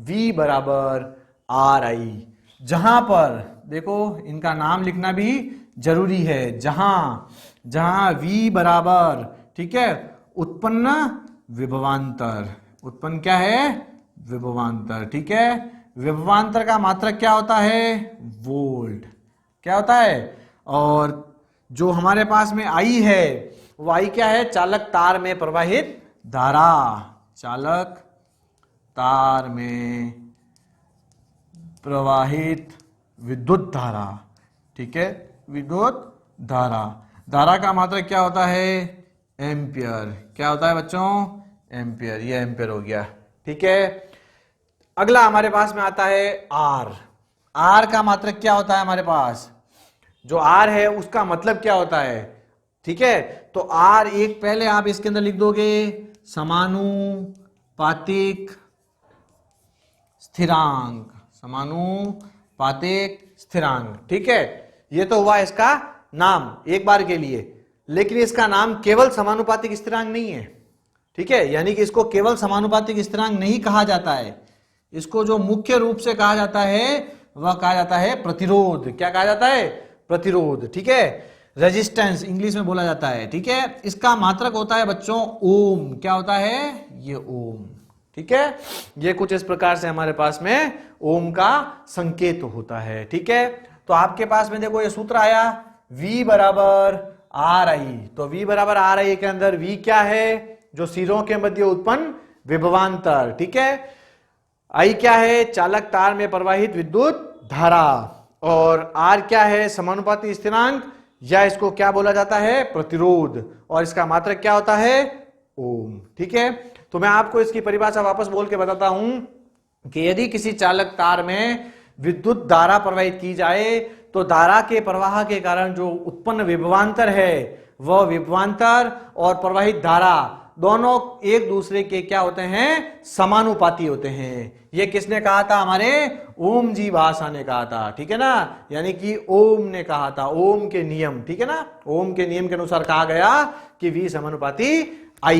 V बराबर आर आई। जहां पर देखो, इनका नाम लिखना भी जरूरी है। जहां V बराबर, ठीक है, उत्पन्न विभवांतर। उत्पन्न क्या है? विभवांतर। ठीक है, विभवांतर का मात्रक क्या होता है? वोल्ट। क्या होता है? और जो हमारे पास में I है वो I क्या है? चालक तार में प्रवाहित धारा। चालक तार में प्रवाहित विद्युत धारा। ठीक है, विद्युत धारा। धारा का मात्रक क्या होता है? एम्पियर। क्या होता है बच्चों? एम्पियर। ये एम्पियर हो गया। ठीक है, अगला हमारे पास में आता है आर। आर का मात्रक क्या होता है हमारे पास? जो आर है उसका मतलब क्या होता है? ठीक है, तो आर एक पहले आप इसके अंदर लिख दोगे समानुपातिक स्थिरांक। समानुपातिक स्थिरांक। ठीक है, ये तो हुआ इसका नाम एक बार के लिए, लेकिन इसका नाम केवल समानुपातिक स्थिरांक नहीं है। ठीक है, यानी कि इसको केवल समानुपातिक स्थिरांक नहीं कहा जाता है। इसको जो मुख्य रूप से कहा जाता है वह कहा जाता है प्रतिरोध। क्या कहा जाता है? प्रतिरोध। ठीक है, रेजिस्टेंस इंग्लिश में बोला जाता है। ठीक है, इसका मात्रक होता है बच्चों ओम। क्या होता है? ये ओम। ठीक है, ये कुछ इस प्रकार से हमारे पास में ओम का संकेत होता है। ठीक है, तो आपके पास में देखो ये सूत्र आया V बराबर आर आई। तो V बराबर आर आई के अंदर V क्या है? जो सिरों के मध्य उत्पन्न विभवांतर। ठीक है, I क्या है? चालक तार में प्रवाहित विद्युत धारा। और R क्या है? समानुपाती स्थिरांक, या इसको क्या बोला जाता है? प्रतिरोध। और इसका मात्रक क्या होता है? ओम। ठीक है, तो मैं आपको इसकी परिभाषा वापस बोल के बताता हूं कि यदि किसी चालक तार में विद्युत धारा प्रवाहित की जाए तो धारा के प्रवाह के कारण जो उत्पन्न विभवांतर है वह विभवांतर और प्रवाहित धारा दोनों एक दूसरे के क्या होते हैं, समानुपाती होते हैं। ये किसने कहा था, हमारे ओम जी भाषा ने कहा था, ठीक है ना, यानी कि ओम ने कहा था, ओम के नियम, ठीक है ना, ओम के नियम के अनुसार कहा गया कि V समानुपाती I।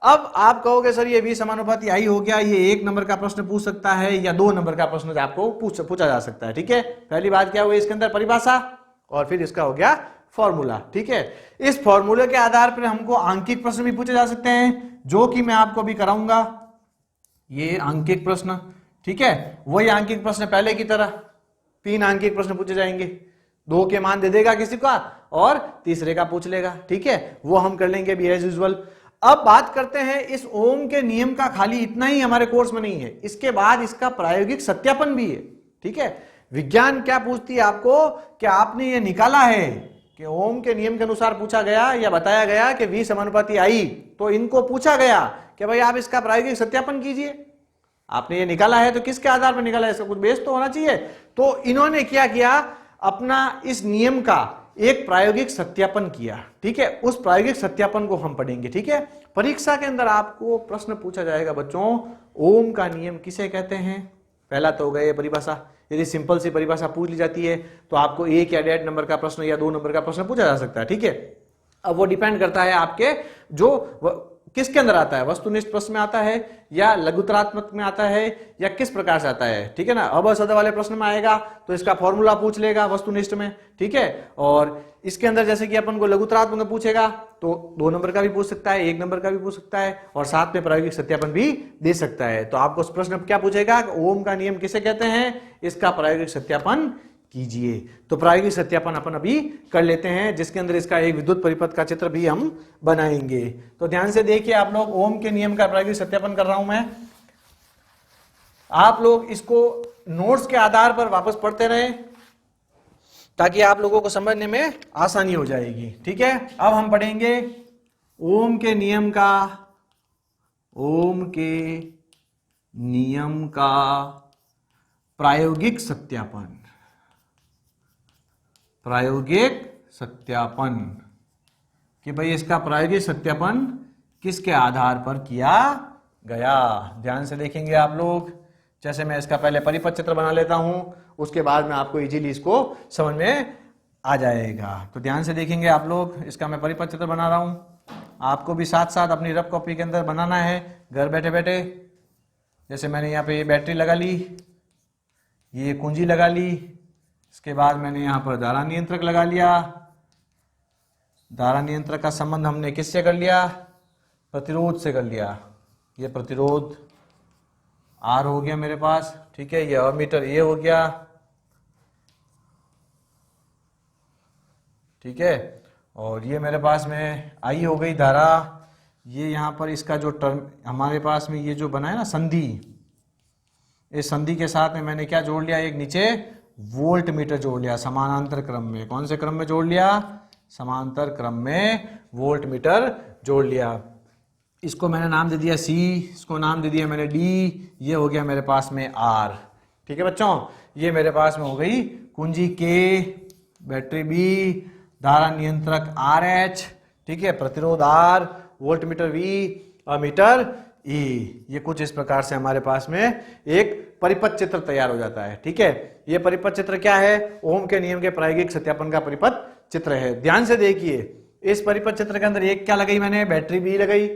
अब आप कहोगे सर ये V समानुपाती I हो गया, ये 1 नंबर का प्रश्न पूछ सकता है या 2 नंबर का प्रश्न आपको पूछा जा सकता है, ठीक है। पहली बात क्या हुई, इसके अंदर परिभाषा और फिर इसका हो गया फॉर्मूला, ठीक है। इस फॉर्मूले के आधार पर हमको आंकिक प्रश्न भी पूछे जा सकते हैं, जो कि मैं आपको भी कराऊंगा। ये आंकिक प्रश्न, ठीक है, वही आंकिक प्रश्न पहले की तरह 3 आंकिक प्रश्न पूछे जाएंगे, 2 के मान दे देगा किसी का और तीसरे का पूछ लेगा, ठीक है, वो हम कर लेंगे भी एज यूजुअल। अब बात करते हैं इस ओम के नियम का, खाली इतना ही हमारे कोर्स में नहीं है, इसके बाद इसका प्रायोगिक सत्यापन भी है, ठीक है। विज्ञान क्या पूछती है आपको कि आपने ये निकाला है कि ओम के नियम के अनुसार पूछा गया या बताया गया कि V समानुपाती I, तो इनको पूछा गया कि भाई आप इसका प्रायोगिक सत्यापन कीजिए। आपने ये निकाला है तो किसके आधार पर निकाला है, इसका कुछ बेस तो होना चाहिए। तो इन्होंने क्या किया, अपना इस नियम का एक प्रायोगिक सत्यापन किया, ठीक है। उस प्रायोगिक सत्यापन को हम पढ़ेंगे, ठीक है। परीक्षा के अंदर आपको प्रश्न पूछा जाएगा बच्चों, ओम का नियम किसे कहते हैं। पहला तो हो गया ये परिभाषा, यदि सिंपल सी परिभाषा पूछ ली जाती है तो आपको 1 या 1.5 नंबर का प्रश्न या 2 नंबर का प्रश्न पूछा जा सकता है, ठीक है। अब वो डिपेंड करता है आपके जो किसके अंदर आता है, वस्तुनिष्ठ प्रश्न में आता है या लघुतरात्मक में आता है या किस प्रकार से आता है, ठीक है ना। अब सद वाले प्रश्न में आएगा तो इसका फॉर्मूला पूछ लेगा वस्तुनिष्ठ में, ठीक है। और इसके अंदर जैसे कि अपन को लघुतरात्मक में पूछेगा तो 2 नंबर का भी पूछ सकता है, 1 नंबर का भी पूछ सकता है और साथ में प्रायोगिक सत्यापन भी दे सकता है। तो आपको प्रश्न क्या पूछेगा, ओम का नियम किसे कहते हैं, इसका प्रायोगिक सत्यापन कीजिए। तो प्रायोगिक सत्यापन अपन अभी कर लेते हैं, जिसके अंदर इसका एक विद्युत परिपथ का चित्र भी हम बनाएंगे। तो ध्यान से देखिए आप लोग, ओम के नियम का प्रायोगिक सत्यापन कर रहा हूं मैं। आप लोग इसको नोट्स के आधार पर वापस पढ़ते रहें ताकि आप लोगों को समझने में आसानी हो जाएगी, ठीक है। अब हम पढ़ेंगे ओम के नियम का, ओम के नियम का प्रायोगिक सत्यापन, प्रायोगिक सत्यापन कि भाई इसका प्रायोगिक सत्यापन किसके आधार पर किया गया। ध्यान से देखेंगे आप लोग, जैसे मैं इसका पहले परिपथ चित्र बना लेता हूं, उसके बाद में आपको इजीली इसको समझ में आ जाएगा। तो ध्यान से देखेंगे आप लोग, इसका मैं परिपथ चित्र बना रहा हूं, आपको भी साथ साथ अपनी रफ कॉपी के अंदर बनाना है घर बैठे बैठे। जैसे मैंने यहाँ पे ये बैटरी लगा ली, ये कुंजी लगा ली, इसके बाद मैंने यहाँ पर धारा नियंत्रक लगा लिया। धारा नियंत्रक का संबंध हमने किससे कर लिया, प्रतिरोध से कर लिया। ये प्रतिरोध R हो गया मेरे पास, ठीक है। ये अमीटर A हो गया, ठीक है। और ये मेरे पास में I हो गई धारा। ये यहाँ पर इसका जो टर्म हमारे पास में ये जो बना है ना संधि, इस संधि के साथ में मैंने क्या जोड़ लिया, एक नीचे वोल्ट मीटर जोड़ लिया समानांतर क्रम में। कौन से क्रम में जोड़ लिया, समांतर क्रम में वोल्ट मीटर जोड़ लिया। इसको मैंने नाम दे दिया C, इसको नाम दे दिया मैंने D, ये हो गया मेरे पास में R, ठीक है बच्चों। ये मेरे पास में हो गई कुंजी K, बैटरी B, धारा नियंत्रक RH, ठीक है, प्रतिरोध R, volt meter V, ammeter E। ये कुछ इस प्रकार से हमारे पास में एक परिपथ चित्र तैयार हो जाता है, ठीक है। ये परिपथ चित्र क्या है, ओम के नियम के प्रायोगिक सत्यापन का परिपथ चित्र है। ध्यान से देखिए, इस परिपथ चित्र के अंदर एक क्या लगाई मैंने, बैटरी B लगाई,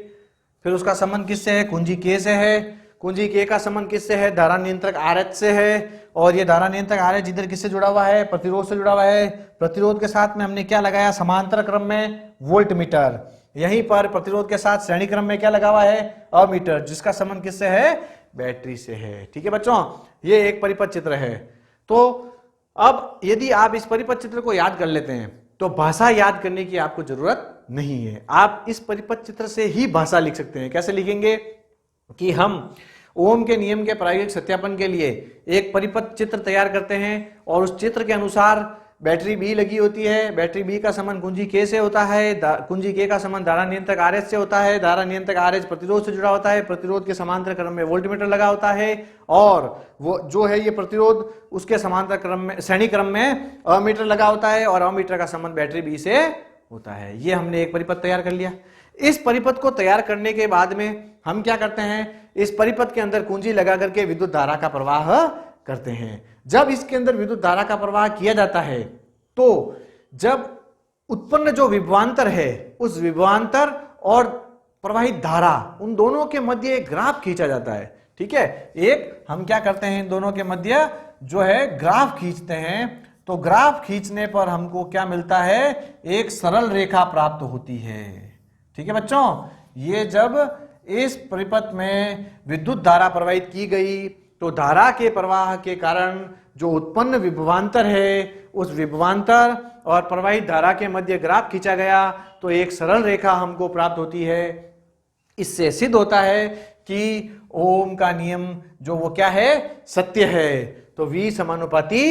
फिर उसका संबंध किससे है, कुंजी K से है। कुंजी K का संबंध किससे है, धारा नियंत्रक RH से है। और ये धारा नियंत्रक RH इधर किससे जुड़ा हुआ है, प्रतिरोध से जुड़ा हुआ है। प्रतिरोध के साथ में हमने क्या लगाया, समांतर क्रम में वोल्ट मीटर। यहीं पर प्रतिरोध के साथ श्रेणी क्रम में क्या लगा हुआ है, अमीटर, जिसका संबंध किससे है, बैटरी से है, ठीक है बच्चों। ये एक परिपथ चित्र है। तो अब यदि आप इस परिपथ चित्र को याद कर लेते हैं तो भाषा याद करने की आपको जरूरत नहीं है। आप इस परिपथ चित्र से ही भाषा लिख सकते हैं। कैसे लिखेंगे कि हम ओम के नियम के प्रायोगिक सत्यापन के लिए एक परिपथ चित्र तैयार करते हैं और उस चित्र के अनुसार बैटरी बी लगी होती है, बैटरी बी का संबंध कुंजी के से होता है, कुंजी के का संबंध धारा नियंत्रक आरएच से होता है, धारा नियंत्रक आरएच प्रतिरोध से जुड़ा होता है, प्रतिरोध के समांतर क्रम में वोल्टमीटर लगा होता है, और वो जो है ये प्रतिरोध उसके समांतर क्रम में श्रेणी क्रम में अमीटर लगा होता है, और अमीटर का संबंध बैटरी बी से होता है। ये हमने एक परिपथ तैयार कर लिया। इस परिपथ को तैयार करने के बाद में हम क्या करते हैं, इस परिपथ के अंदर कुंजी लगा करके विद्युत धारा का प्रवाह करते हैं। जब इसके अंदर विद्युत धारा का प्रवाह किया जाता है तो जब उत्पन्न जो विभवांतर है उस विभवांतर और प्रवाहित धारा उन दोनों के मध्य एक ग्राफ खींचा जाता है। ठीक है, एक हम क्या करते हैं, इन दोनों के मध्य जो है ग्राफ खींचते हैं। तो ग्राफ खींचने पर हमको क्या मिलता है, एक सरल रेखा प्राप्त होती है। ठीक है बच्चों, ये जब इस परिपथ में विद्युत धारा प्रवाहित की गई तो धारा के प्रवाह के कारण जो उत्पन्न विभवांतर है उस विभवांतर और प्रवाहित धारा के मध्य ग्राफ खींचा गया तो एक सरल रेखा हमको प्राप्त होती है। इससे सिद्ध होता है कि ओम का नियम जो वो क्या है, सत्य है। तो V समानुपाती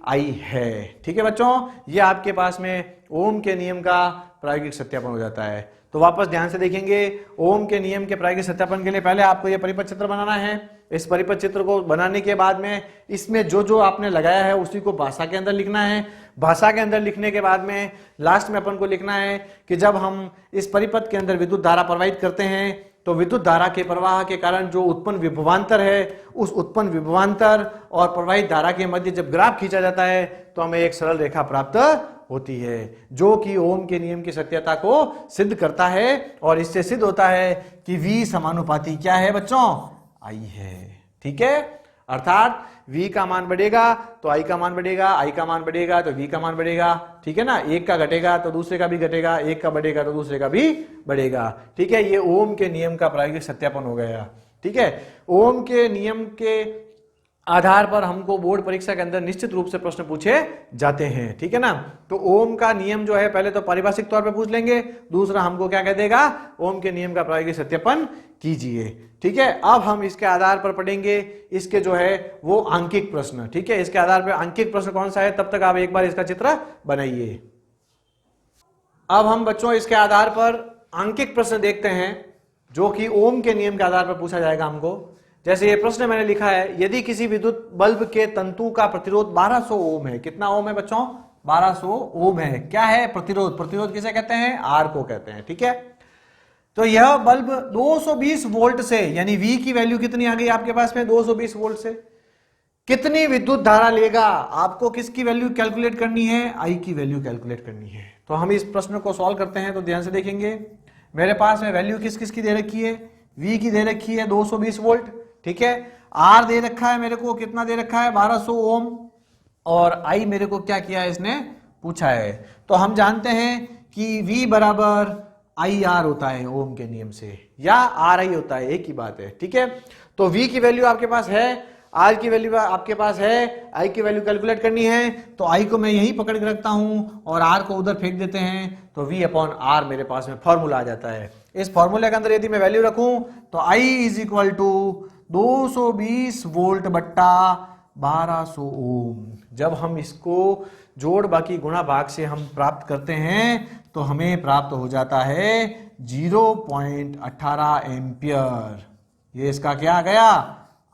I है। ठीक है बच्चों, ये आपके पास में ओम के नियम का प्रायोगिक सत्यापन हो जाता है। तो वापस ध्यान से देखेंगे, ओम के नियम के प्रायोगिक सत्यापन के लिए पहले आपको यह परिपथ चित्र बनाना है। इस परिपथ चित्र को बनाने के बाद में इसमें जो जो आपने लगाया है उसी को भाषा के अंदर लिखना है। भाषा के अंदर लिखने के बाद में लास्ट में अपन को लिखना है कि जब हम इस परिपथ के अंदर विद्युत धारा प्रवाहित करते हैं तो विद्युत धारा के प्रवाह के कारण जो उत्पन्न विभवांतर है उस उत्पन्न विभवांतर और प्रवाहित धारा के मध्य जब ग्राफ खींचा जाता है तो हमें एक सरल रेखा प्राप्त होती है जो कि ओम के नियम की सत्यता को सिद्ध करता है। और इससे सिद्ध होता है कि V समानुपाती क्या है बच्चों, I है। ठीक है, अर्थात V का मान बढ़ेगा तो I का मान बढ़ेगा, I का मान बढ़ेगा तो V का मान बढ़ेगा। ठीक है ना, एक का घटेगा तो दूसरे का भी घटेगा, एक का बढ़ेगा तो दूसरे का भी बढ़ेगा। ठीक है, ये ओम के नियम का प्रायोगिक सत्यापन हो गया। ठीक है, ओम के नियम के आधार पर हमको बोर्ड परीक्षा के अंदर निश्चित रूप से प्रश्न पूछे जाते हैं। ठीक है ना, तो ओम का नियम जो है पहले तो पारिभाषिक तौर पे पूछ लेंगे, दूसरा हमको क्या कह देगा, ओम के नियम का प्रायोगिक सत्यापन कीजिए। ठीक है, अब हम इसके आधार पर पढ़ेंगे इसके जो है वो आंकिक प्रश्न। ठीक है, इसके आधार पर आंकिक प्रश्न कौन सा है, तब तक आप एक बार इसका चित्र बनाइए। अब हम बच्चों इसके आधार पर आंकिक प्रश्न देखते हैं जो कि ओम के नियम के आधार पर पूछा जाएगा हमको। जैसे ये प्रश्न मैंने लिखा है, यदि किसी विद्युत बल्ब के तंतु का प्रतिरोध 1200 ओम है। कितना ओम है बच्चों, 1200 ओम है। क्या है प्रतिरोध, प्रतिरोध किसे कहते हैं, आर को कहते हैं। ठीक है, तो यह बल्ब 220 वोल्ट से, यानी V की वैल्यू कितनी आ गई आपके पास में, 220 वोल्ट से कितनी विद्युत धारा लेगा। आपको किसकी वैल्यू कैलकुलेट करनी है, I की वैल्यू कैलकुलेट करनी है। तो हम इस प्रश्न को सॉल्व करते हैं। तो ध्यान से देखेंगे, मेरे पास में वैल्यू किस किस की दे रखी है, V की दे रखी है 220 वोल्ट। ठीक है, R दे रखा है मेरे को, कितना दे रखा है 1200 ओम, और I मेरे को क्या किया है इसने पूछा है। तो हम जानते हैं कि V बराबर IR होता है ओम के नियम से, या RI होता है, एक ही बात है। ठीक है, तो V की वैल्यू आपके पास है, R की वैल्यू आपके पास है, I की वैल्यू कैलकुलेट करनी है। तो I को मैं यहीं पकड़ के रखता हूं और R को उधर फेंक देते हैं, तो V अपॉन R मेरे पास में फॉर्मूला आ जाता है। इस फॉर्मूले के अंदर यदि मैं वैल्यू रखूं तो I is equal to 220 volt बट्टा 1200 ओम। जब हम इसको जोड़ बाकी गुणा भाग से हम प्राप्त करते हैं तो हमें प्राप्त हो जाता है 0.18 एम्पियर। ये इसका क्या आ गया,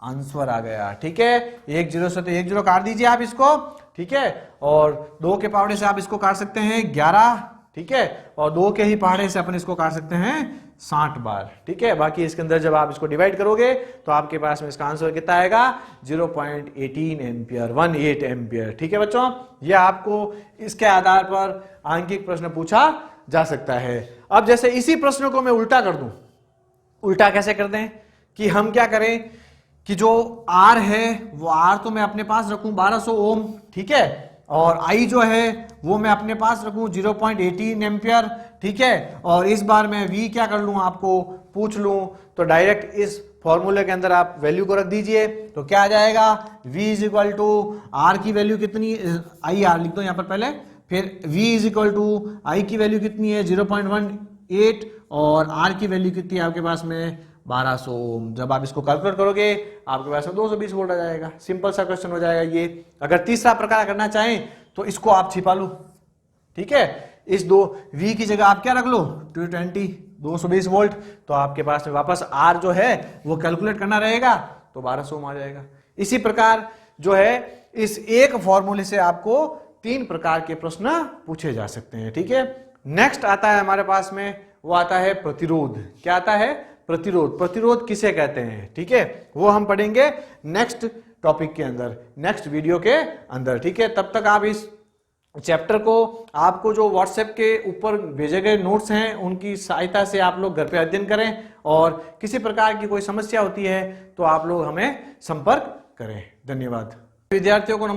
आंसर आ गया। ठीक है, एक जीरो से तो एक जीरो काट दीजिए आप इसको। ठीक है, और 2 के पहाड़े से आप इसको काट सकते हैं 11। ठीक है, और 2 के ही पहाड़े से अपन इसको काट सकते हैं 60 बार। ठीक है, बाकी इसके अंदर जब आप इसको डिवाइड करोगे तो आपके पास में इसका आंसर कितना आएगा, 0.18 एम्पियर, 18 एम्पियर। ठीक है बच्चों, ये आपको इसके आधार पर आंकिक प्रश्न पूछा जा सकता है। अब जैसे इसी प्रश्न को मैं उल्टा कर दूं, उल्टा कैसे कर दें कि हम क्या करें कि जो R है वो R तो मैं अपने पास रखूं 1200 ओम। ठीक है, और I जो है वो मैं अपने पास रखूं 0.18 एम्पियर। ठीक है, और इस बार मैं V क्या कर लूं, आपको पूछ लूं, तो डायरेक्ट इस फॉर्मूले के अंदर आप वैल्यू को रख दीजिए। तो क्या आ जाएगा, V is equal to R की वैल्यू कितनी, IR लिख दो यहां पर पहले, फिर V is equal to I की वैल्यू कितनी है 0.18 और R की वैल्यू कितनी है आपके पास में 1200 ओम। जब आप इसको कैलकुलेट करोगे आपके पास में 220 वोल्ट आ जाएगा। सिंपल सा क्वेश्चन हो जाएगा ये। अगर तीसरा प्रकार करना चाहें तो इसको आप छिपा लो, ठीक है। इस दो V की जगह आप क्या रख लो 220 220 वोल्ट, तो आपके पास में वापस R जो है वो कैलकुलेट करना रहेगा तो 1200 ओम आ जाएगा। इसी प्रकार जो है इस एक फॉर्मूले से आपको 3 प्रकार के प्रश्न पूछे जा सकते हैं, ठीक है। नेक्स्ट आता है हमारे पास में, वो आता है प्रतिरोध। क्या आता है? प्रतिरोध। प्रतिरोध किसे कहते हैं, ठीक है, वो हम पढ़ेंगे नेक्स्ट टॉपिक के अंदर, नेक्स्ट वीडियो के अंदर, ठीक है। तब तक आप इस चैप्टर को, आपको जो व्हाट्सएप के ऊपर भेजे गए नोट्स हैं उनकी सहायता से आप लोग घर पे अध्ययन करें, और किसी प्रकार की कोई समस्या होती है तो आप लोग हमें संपर्क करें। धन्यवाद। विद्यार्थियों को